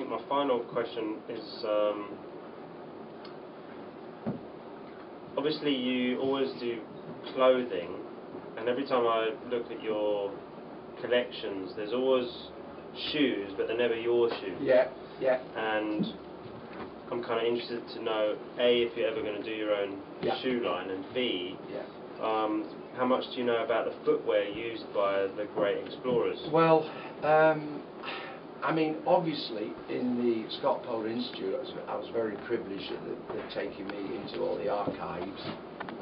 think my final question is, obviously you always do clothing, and every time I look at your collections, there's always shoes, but they're never your shoes. Yeah, yeah. And I'm kind of interested to know, A, if you're ever going to do your own shoe line, and B, how much do you know about the footwear used by the great explorers? Well, I mean, obviously, in the Scott Polar Institute, I was very privileged that they're taking me into all the archives,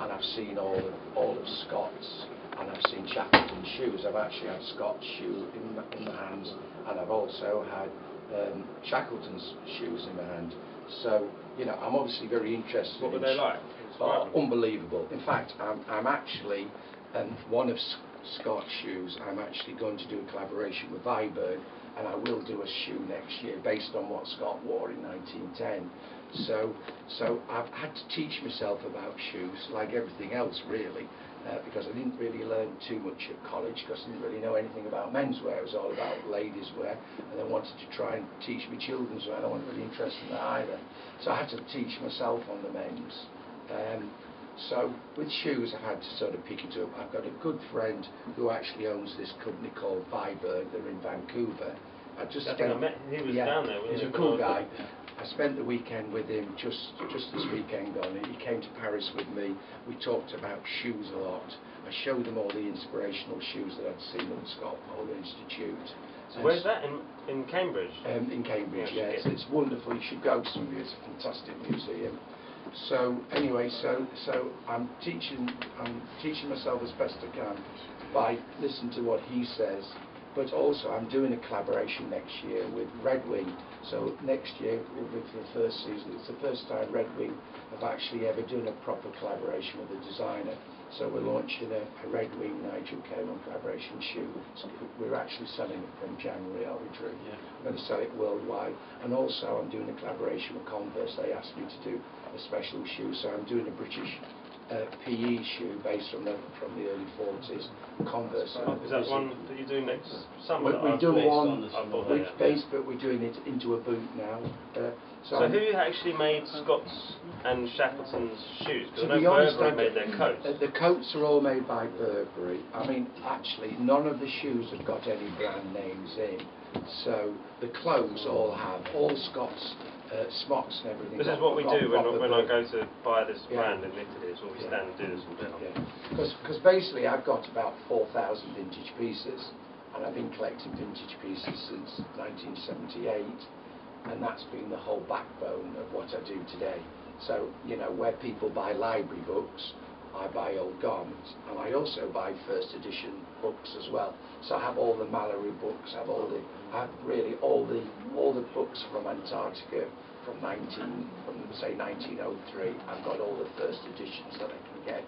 and I've seen all of Scott's, and I've seen Shackleton's shoes. I've actually had Scott's shoe in my hands, and I've also had Shackleton's shoes in my hand. So, you know, I'm obviously very interested. What were they like? Unbelievable. In fact, I'm actually one of Scott's shoes. I'm actually going to do a collaboration with Viberg, and I will do a shoe next year based on what Scott wore in 1910. So I've had to teach myself about shoes, like everything else really, because I didn't really learn too much at college, because I didn't really know anything about menswear. It was all about ladies' wear, and I wanted to try and teach me children's wear, and I wasn't really interested in that either. So I had to teach myself on the men's. So with shoes, I've had to sort of pick it up. I've got a good friend who actually owns this company called Viberg. They're in Vancouver. I think I met him. He was down there. He's a cool guy. I spent the weekend with him just this weekend gone. He came to Paris with me. We talked about shoes a lot. I showed him all the inspirational shoes that I'd seen at the Scott Polar Institute. So where's that? In Cambridge? In Cambridge, yeah. It's wonderful. You should go to it. It's a fantastic museum. So anyway, so I'm teaching myself as best I can by listening to what he says. But also I'm doing a collaboration next year with Red Wing. So next year will be for the first season. It's the first time Red Wing have actually ever done a proper collaboration with a designer. So we're launching a Red Wing Nigel Cabourn collaboration shoe. So we're actually selling it from January, arbitrary. Yeah. I'm going to sell it worldwide. And also I'm doing a collaboration with Converse. They asked me to do a special shoe. So I'm doing a British PE shoe based from the early 40s, Converse. Is that one that you're doing next summer? We're doing one, but we're doing it into a boot now. So who actually made Scott's and Shackleton's shoes? Because I know Burberry made their coats. The coats are all made by Burberry. I mean, actually, none of the shoes have got any brand names in. So the clothes all have, all Scott's smocks and everything. This is what we do when I go to buy this brand in Italy. It's what we stand and do this all day. Because basically I've got about 4,000 vintage pieces, and I've been collecting vintage pieces since 1978, and that's been the whole backbone of what I do today. So, you know, where people buy library books, I buy old garments, and I also buy first edition books as well. So I have all the Mallory books, I have really all the books from Antarctica from say 1903. I've got all the first editions that I can get.